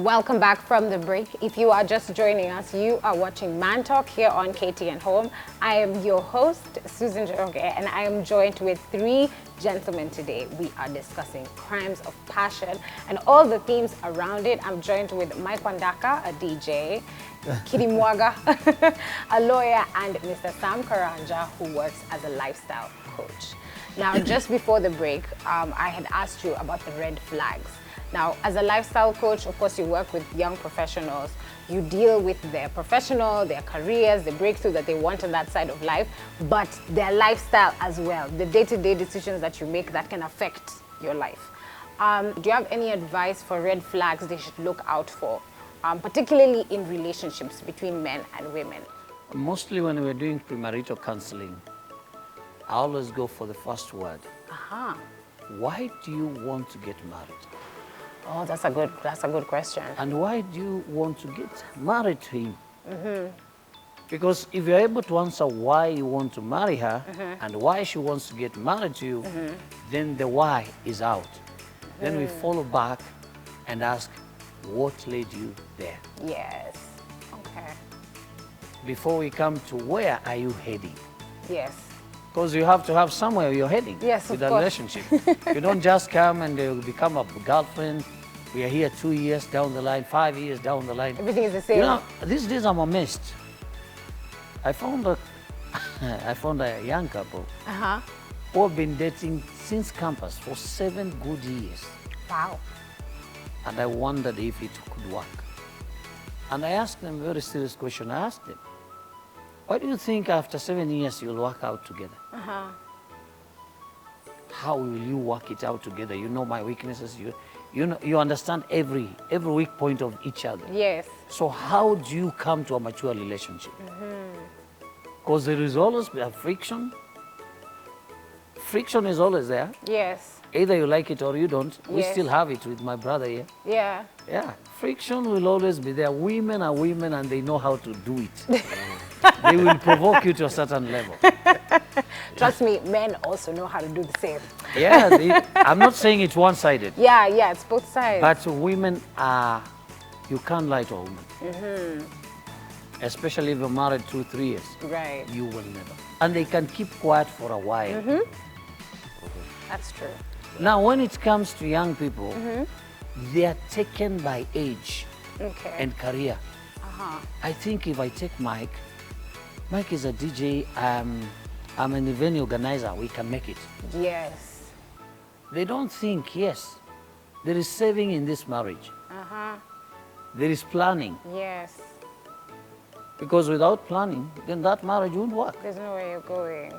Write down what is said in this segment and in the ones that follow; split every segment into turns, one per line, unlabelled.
Welcome back from the break. If you are just joining us, you are watching Man Talk here on KTN Home. I am your host, Susan Joroge, and I am joined with three gentlemen today. We are discussing crimes of passion and all the themes around it. I'm joined with Mike Wandaka, a DJ, Kitty Mwaga, a lawyer, and Mr. Sam Karanja, who works as a lifestyle coach. Now, just before the break, I had asked you about the red flags. Now, as a lifestyle coach, of course, you work with young professionals. You deal with their professional, their careers, the breakthrough that they want on that side of life, but their lifestyle as well, the day-to-day decisions that you make that can affect your life. Do you have any advice for red flags they should look out for, particularly in relationships between men and women?
Mostly when we're doing premarital counseling, I always go for the first word. Why do you want to get married?
Oh, that's a good question.
And why do you want to get married to him? Because if you're able to answer why you want to marry her and why she wants to get married to you, then the why is out. Then we follow back and ask, what led you there?
Yes. Okay.
Before we come to where are you heading?
Yes.
Because you have to have somewhere you're heading with a relationship. You don't just come and become a girlfriend. We are here 2 years down the line, 5 years down the line.
Everything is the same.
You know, these days I'm amazed. I found a young couple who have been dating since campus for 7 good years.
Wow.
And I wondered if it could work. And I asked them a very serious question. I asked them, why do you think after 7 years you'll work out together? How will you work it out together? You know my weaknesses. You understand every weak point of each other.
Yes.
So how do you come to a mature relationship? Because there is always a friction. Friction is always there.
Yes.
Either you like it or you don't. We
Yes.
still have it with my brother here.
Yeah.
Yeah, friction will always be there. Women are women and they know how to do it. They will provoke you to a certain level.
Trust me, men also know how to do the same.
Yeah, I'm not saying it's one-sided.
Yeah, it's both sides.
But women are, you can't lie to a woman. Especially if you're married 2-3 years.
Right.
You will never. And they can keep quiet for a while.
That's true.
Now, when it comes to young people, they are taken by age and career. I think if I take Mike is a DJ, I'm an event organizer, we can make it.
Yes.
They don't think, yes, there is saving in this marriage. There is planning.
Yes.
Because without planning, then that marriage won't work.
There's no way you're going.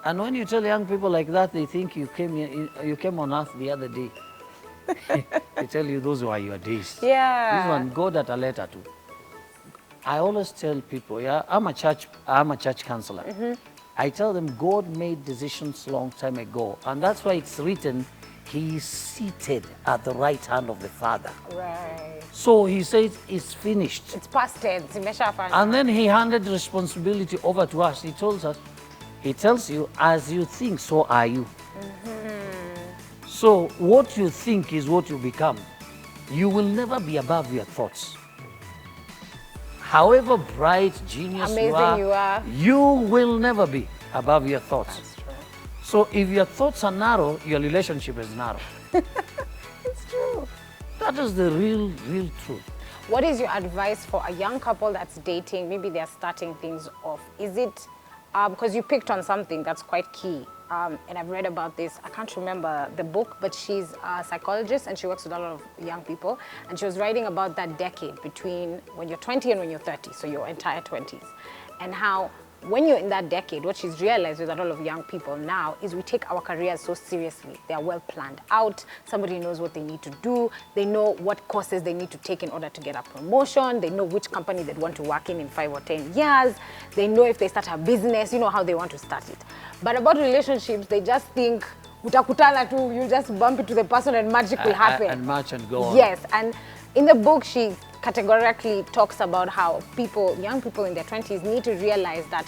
And when you tell young people like that, they think you came on earth the other day. They tell you those were your days.
Yeah.
This one, God at a letter too. I always tell people, I'm a church counselor. I tell them God made decisions long time ago, and that's why it's written, He is seated at the right hand of the Father.
Right.
So He says it's finished.
It's past tense.
And then He handed responsibility over to us. He tells you, as you think, so are you. So what you think is what you become. You will never be above your thoughts. However bright, genius
Amazing
you are, you will never be above your thoughts.
That's true.
So if your thoughts are narrow, your relationship is narrow.
It's true.
That is the real truth.
What is your advice for a young couple that's dating? Maybe they're starting things off. Is it, because you picked on something that's quite key, and I've read about this. I can't remember the book, but she's a psychologist and she works with a lot of young people. And she was writing about that decade between when you're 20 and when you're 30, so your entire 20s. And how when you're in that decade, what she's realized with a lot of young people now is we take our careers so seriously. They are well planned out. Somebody knows what they need to do. They know what courses they need to take in order to get a promotion. They know which company they'd want to work in 5 or 10 years. They know if they start a business, you know how they want to start it. But about relationships, they just think, utakutana tu, you just bump into the person and magic will happen.
And match and go on.
Yes, and in the book, she categorically talks about how young people in their 20s need to realize that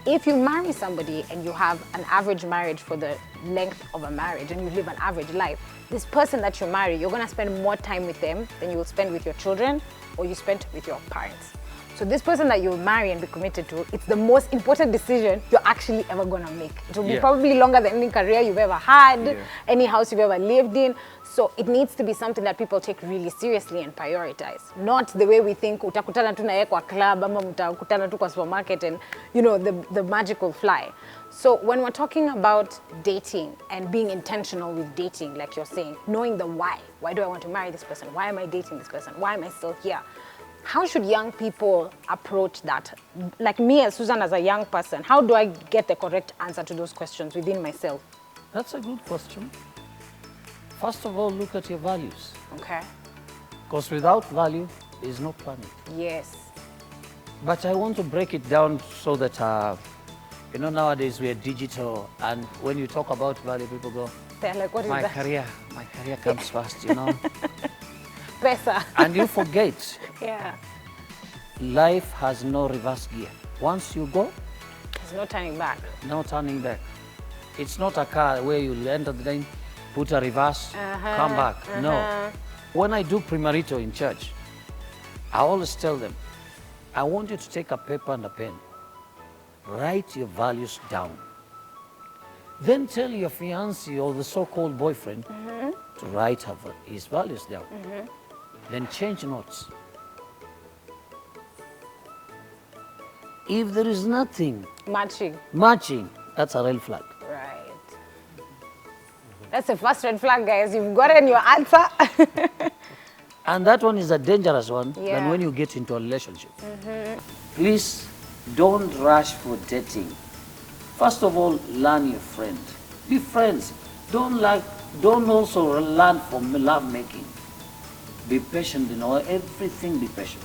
if you marry somebody and you have an average marriage for the length of a marriage and you live an average life, this person that you marry, you're gonna spend more time with them than you will spend with your children or you spend with your parents. So this person that you'll marry and be committed to, it's the most important decision you're actually ever gonna make. It will be probably longer than any career you've ever had, any house you've ever lived in. So it needs to be something that people take really seriously and prioritize. Not the way we think, utakutana tu na yeye kwa club, ama utakutana tu kwa supermarket and, you know, the magic will fly. So when we're talking about dating and being intentional with dating, like you're saying, knowing the why do I want to marry this person? Why am I dating this person? Why am I still here? How should young people approach that? Like me as Susan, as a young person, how do I get the correct answer to those questions within myself?
That's a good question. First of all, look at your values.
Okay.
Because without value, there is no planet.
Yes.
But I want to break it down so that, you know, nowadays we are digital, and when you talk about value, people go,
they're like, what is
my
that?
career comes first, you know.
Pesa.
And you forget,
life
has no reverse gear. Once you go,
there's no turning back.
No turning back. It's not a car where you enter the lane, put a reverse, come back. No. When I do premarital in church, I always tell them, I want you to take a paper and a pen, write your values down. Then tell your fiancé or the so-called boyfriend to write his values down. Then change notes. If there is nothing matching, that's a red flag.
Right. That's the first red flag, guys. You've gotten your answer.
And that one is a dangerous one than when you get into a relationship. Please don't rush for dating. First of all, learn your friend. Be friends. Don't also learn from love making. Be patient in all everything. Be patient.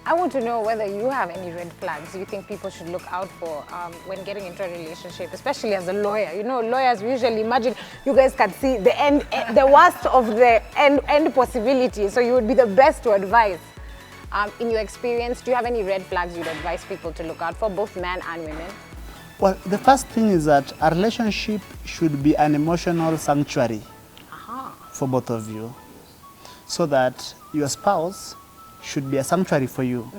I want to know whether you have any red flags you think people should look out for when getting into a relationship, especially as a lawyer. You know, lawyers, we usually imagine you guys can see the end, the worst of the end possibility. So you would be the best to advise. In your experience, do you have any red flags you'd advise people to look out for, both men and women?
Well, the first thing is that a relationship should be an emotional sanctuary for both of you, so that your spouse should be a sanctuary for you.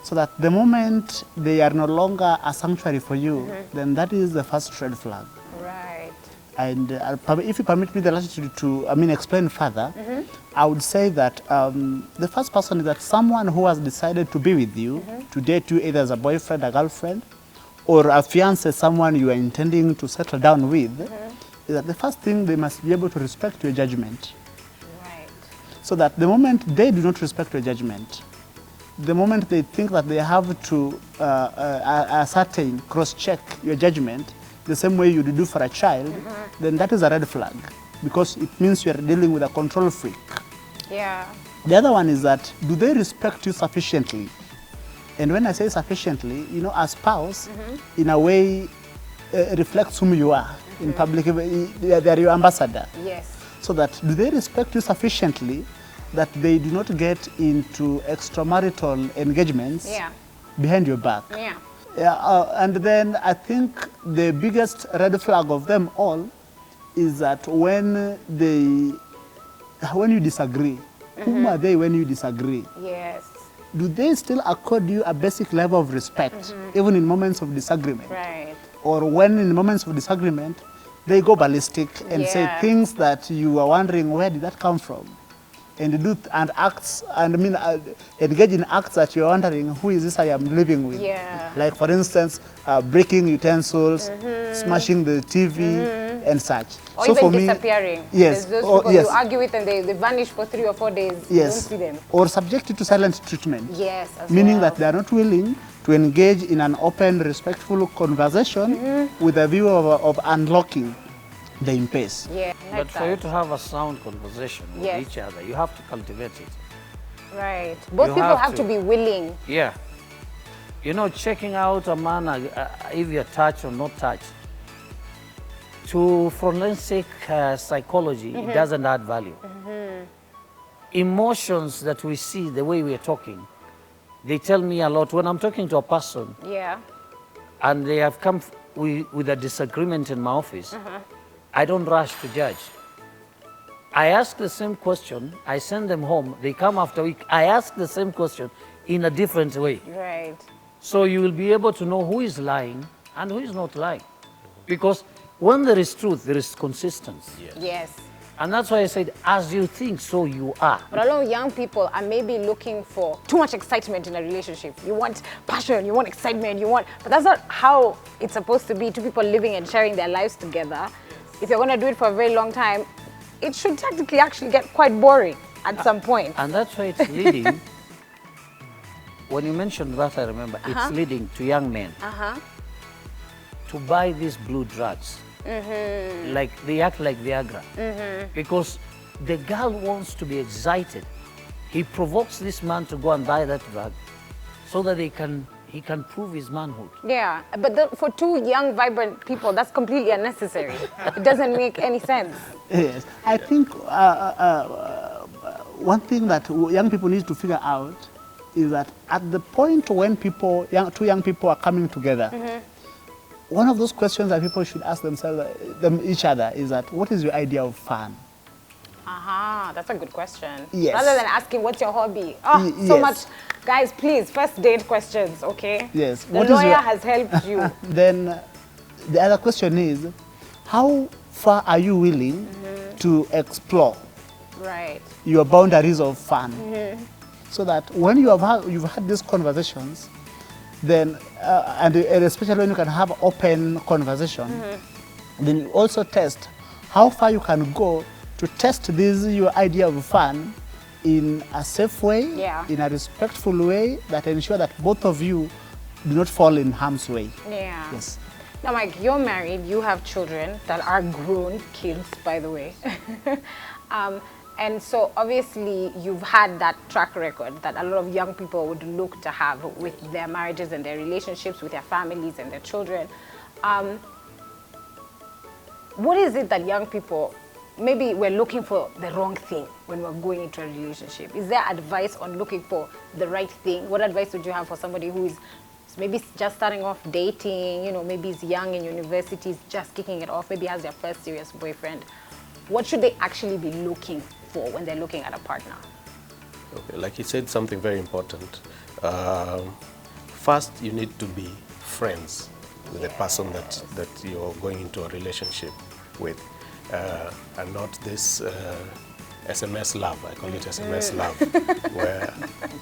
So that the moment they are no longer a sanctuary for you, then that is the first red flag.
Right.
And if you permit me the latitude to, explain further, I would say that the first person is that someone who has decided to be with you, to date you either as a boyfriend, a girlfriend, or a fiancé, someone you are intending to settle down with, is that the first thing, they must be able to respect your judgment.
Right.
So that the moment they do not respect your judgment, the moment they think that they have to ascertain, cross-check your judgment, the same way you do for a child, then that is a red flag, because it means you are dealing with a control freak.
Yeah.
The other one is that, do they respect you sufficiently? And when I say sufficiently, you know, a spouse, in a way, reflects whom you are. In public, they are your ambassador.
Yes.
So that, do they respect you sufficiently that they do not get into extramarital engagements behind your back?
Yeah.
And then I think the biggest red flag of them all is that when you disagree, whom are they when you disagree?
Yes.
Do they still accord you a basic level of respect, even in moments of disagreement?
Right.
Or when in moments of disagreement, they go ballistic and say things that you are wondering, where did that come from? And engage in acts that you're wondering, who is this I am living with?
Yeah.
Like, for instance, breaking utensils, smashing the TV, and such.
Or
so
even
for
disappearing.
Me, yes.
There's those people you argue with and they vanish for 3 or 4 days.
Yes.
You don't see them.
Or subjected to silent treatment.
Yes,
meaning that they are not willing to engage in an open, respectful conversation with a view of unlocking the impasse.
Yeah,
but for you to have a sound conversation with each other, you have to cultivate it.
Right. Both people have to be willing.
Yeah. You know, checking out a man, if you're touched or not touched, to forensic psychology, it doesn't add value. Emotions that we see, the way we are talking, they tell me a lot. When I'm talking to a person, and they have come with a disagreement in my office, I don't rush to judge. I ask the same question, I send them home, they come after a week, I ask the same question in a different way.
Right.
So you will be able to know who is lying and who is not lying. Because when there is truth, there is consistency.
Yes.
And that's why I said, as you think, so you are.
But a lot of young people are maybe looking for too much excitement in a relationship. You want passion, you want excitement, but that's not how it's supposed to be. Two people living and sharing their lives together. If you're going to do it for a very long time, it should technically actually get quite boring at some point.
And that's why it's leading, when you mentioned that, I remember, it's leading to young men to buy these blue drugs. Like they act like Viagra. Because the girl wants to be excited. He provokes this man to go and buy that drug so that he can prove his manhood.
Yeah, but for two young, vibrant people, that's completely unnecessary. It doesn't make any sense.
Yes, I think one thing that young people need to figure out is that at the point when two young people are coming together, one of those questions that people should ask themselves, each other, is that what is your idea of fun?
That's a good question.
Yes.
Rather than asking what's your hobby. Oh, so
yes.
much. Guys, please, first date questions, okay?
Yes.
The lawyer has helped you.
Then the other question is, how far are you willing to explore
Right.
your boundaries of fun? So that when you've had these conversations, then, and especially when you can have open conversation, then you also test how far you can go to test your idea of fun in a safe way, in a respectful way that ensure that both of you do not fall in harm's way.
Yeah.
Yes.
Now, Mike, you're married, you have children that are grown kids, by the way. And so obviously you've had that track record that a lot of young people would look to have with their marriages and their relationships with their families and their children. What is it that young people, maybe we're looking for the wrong thing when we're going into a relationship? Is there advice on looking for the right thing? What advice would you have for somebody who is maybe just starting off dating, maybe is young in university, is just kicking it off, maybe has their first serious boyfriend? What should they actually be looking for when they're looking at a partner?
Okay, like you said, something very important. First, you need to be friends with the person that you're going into a relationship with, and not this SMS love. I call it SMS love, where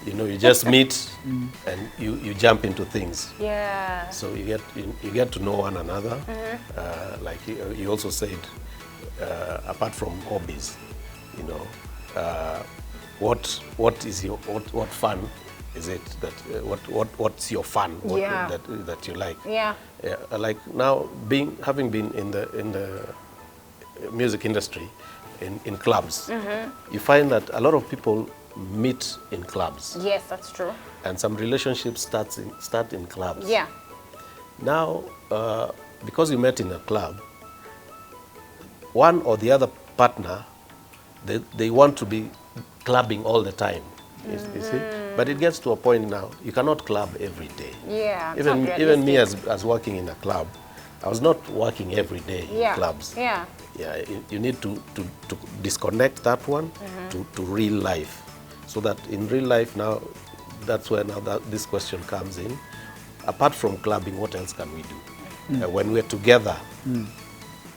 you just meet and you jump into things.
Yeah.
So you get to know one another. Like you also said, apart from hobbies, what is your what fun is it that what's your fun that you like?
Yeah.
Like now having been in the music industry, in clubs, you find that a lot of people meet in clubs.
Yes, that's true.
And some relationships start in clubs.
Yeah.
Now, because you met in a club, one or the other partner, they want to be clubbing all the time. You see? But it gets to a point now, you cannot club every day.
Yeah.
Even me as working in a club, I was not working every day in clubs.
Yeah.
Yeah, you need to disconnect that one to real life. So that in real life now, that's where now this question comes in. Apart from clubbing, what else can we do? When we're together,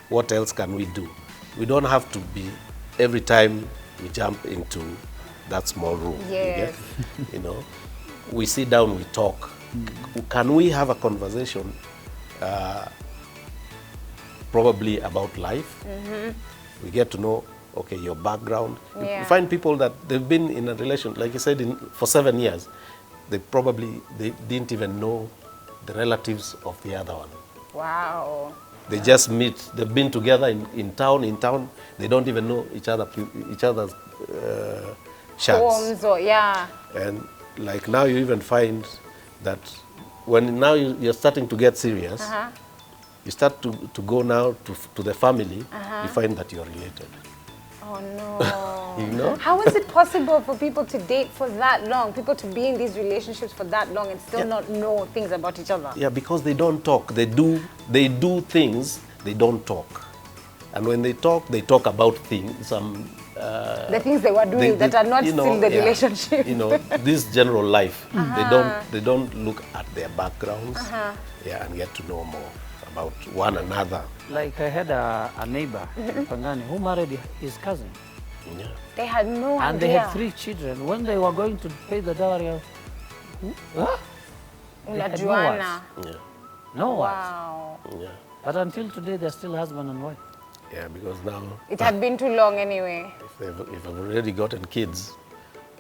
what else can we do? We don't have to be, every time we jump into that small room.
Yes.
We sit down, we talk. Can we have a conversation probably about life? We get to know, okay, your background.
Yeah.
You find people that they've been in a relation, like you said, for 7 years. They didn't even know the relatives of the other one.
Wow.
They just meet. They've been together in town. They don't even know each other's chats.
Homes or
And like now, you even find that when now you're starting to get serious, you start to go now to the family. You find that you're related.
Oh no.
You know?
How is it possible for people to date for that long, people to be in these relationships for that long and still not know things about each other?
Yeah, because they don't talk. They do things, they don't talk. And when they talk about things,
The things they were doing that are not still the relationship.
You know, this general life. They don't look at their backgrounds, yeah, and get to know more about one another.
Like I had a neighbor in Pangani who married his cousin.
Yeah.
They had no idea.
And they had 3 children. When they were going to pay the dowry,
La
had
Joanna.
Yeah.
no words.
Wow.
Yeah.
But until today, they're still husband and wife.
Yeah, because now
It had been too long anyway.
if they've already gotten kids,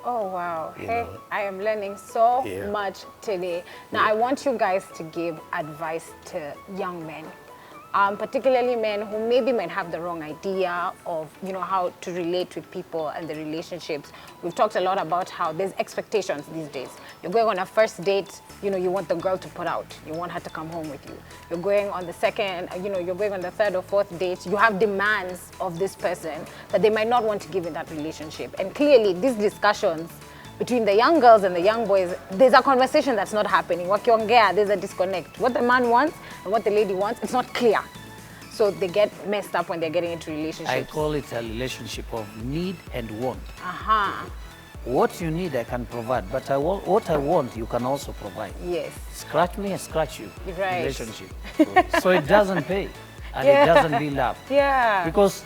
Oh, wow.
You
Hey,
know.
I am learning so
Yeah.
much today. Now, I want you guys to give advice to young men, particularly men who maybe might have the wrong idea of, you know, how to relate with people and the relationships. We've talked a lot about how there's expectations these days. You're going on a first date, you know, you want the girl to put out. You want her to come home with you. You're going on the second, you know, you're going on the third or fourth date. You have demands of this person that they might not want to give in that relationship. And clearly, these discussions between the young girls and the young boys, there's a conversation that's not happening. Wakiongea, there's a disconnect. What the man wants and what the lady wants, it's not clear. So they get messed up when they're getting into relationships.
I call it a relationship of need and want.
Aha.
What you need, I can provide. But what I want, you can also provide.
Yes.
Scratch me, I scratch you.
Right.
Relationship. So it doesn't pay. And
Yeah.
it doesn't build up.
Yeah.
Because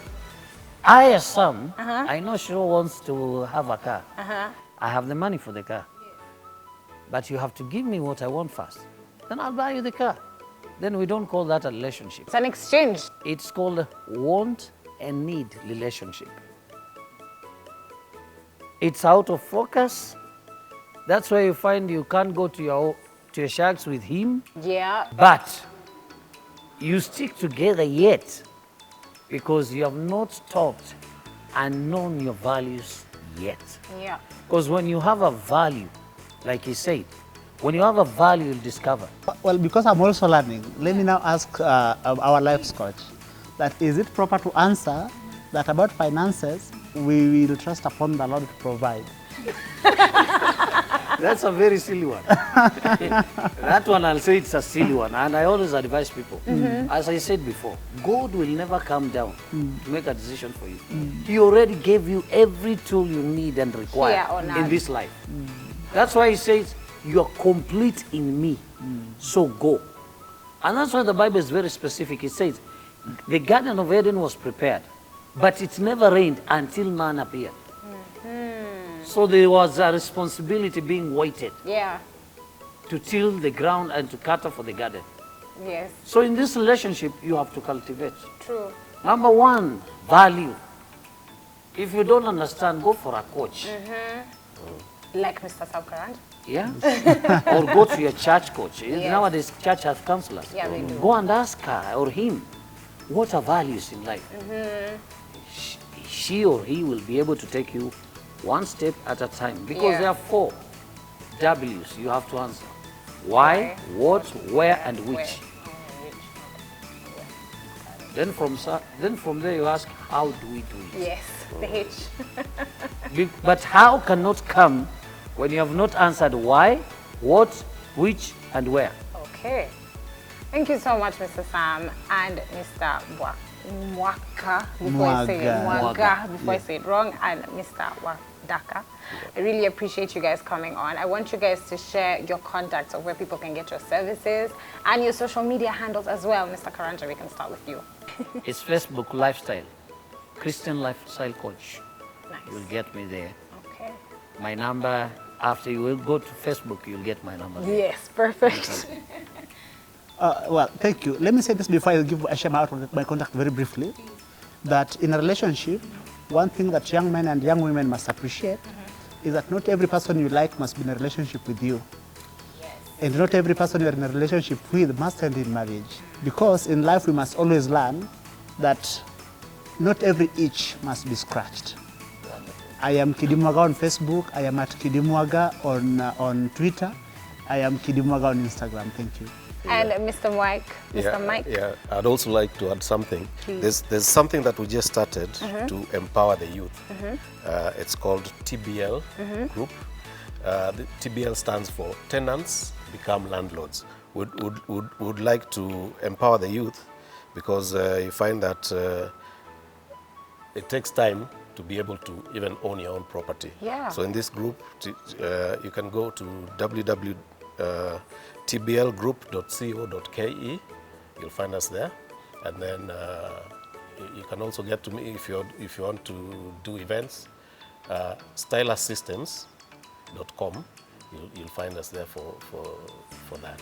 I, as son, I know she wants to have a car. I have the money for the car. But you have to give me what I want first. Then I'll buy you the car. Then we don't call that a relationship.
It's an exchange.
It's called a want and need relationship. It's out of focus. That's why you find you can't go to your shags with him,
Yeah.
but you stick together yet because you have not talked and known your values yet.
Yeah.
Because when you have a value, like he said, when you have a value, you'll discover.
Well, because I'm also learning, let me now ask our life coach that is it proper to answer that about finances, we will trust upon the Lord to provide?
That's a very silly one. That one, I'll say it's a silly one. And I always advise people, as I said before, God will never come down to make a decision for you. He already gave you every tool you need and require
Here on
in
earth.
this life. That's why he says, you are complete in me, so go. And that's why the Bible is very specific. It says, the Garden of Eden was prepared, but it never rained until man appeared. So there was a responsibility being weighted
Yeah.
to till the ground and to cater for the garden.
Yes.
So in this relationship, you have to cultivate.
True.
Number one, value. If you don't understand, go for a coach.
Like Mr. Sabkarand.
Yeah? Or go to your church coach.
Yes.
Nowadays, church has counselors.
Yeah, they do.
Go and ask her or him, what are values in life? She or he will be able to take you one step at a time. Because
Yeah.
there are 4 W's you have to answer. Why, what, where, and which. Then from there you ask, how do we do it?
Yes. The H.
But how cannot come when you have not answered why, what, which, and where.
Okay. Thank you so much, Mr. Sam and Mr. Mwaka, before I say it,
Mwaga.
before I say it wrong, and Mr. Wadaka. I really appreciate you guys coming on. I want you guys to share your contacts of where people can get your services and your social media handles as well. Mr. Karanja, we can start with you.
It's Facebook Lifestyle, Christian Lifestyle Coach.
Nice.
You'll get me there.
Okay.
My number, after you will go to Facebook, you'll get my number there.
Yes, perfect.
Well, thank you. Let me say this before I give Asham out my contact very briefly, that in a relationship, one thing that young men and young women must appreciate is that not every person you like must be in a relationship with you. And not every person you are in a relationship with must end in marriage. Because in life we must always learn that not every itch must be scratched. I am Kidimwaga on Facebook, I am at Kidimwaga on Twitter, I am Kidimwaga on Instagram. Thank you.
And Mr. Mike, Mr. Mike.
Yeah, I'd also like to add something. There's something that we just started to empower the youth. It's called TBL Group. The TBL stands for Tenants Become Landlords. Would like to empower the youth because you find that it takes time to be able to even own your own property.
Yeah.
So in this group, you can go to www.tblgroup.co.ke. You'll find us there, and then you can also get to me if you want to do events. stylersystems.com. You'll find us there for that.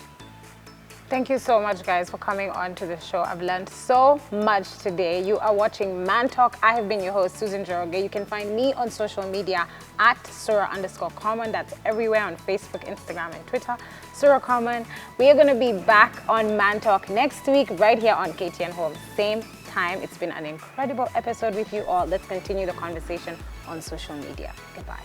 Thank you so much, guys, for coming on to the show. I've learned so much today. You are watching Man Talk. I have been your host, Susan Joroge. You can find me on social media at Sura_Common. That's everywhere on Facebook, Instagram, and Twitter. Sura Common. We are going to be back on Man Talk next week, right here on KTN Home. Same time. It's been an incredible episode with you all. Let's continue the conversation on social media. Goodbye.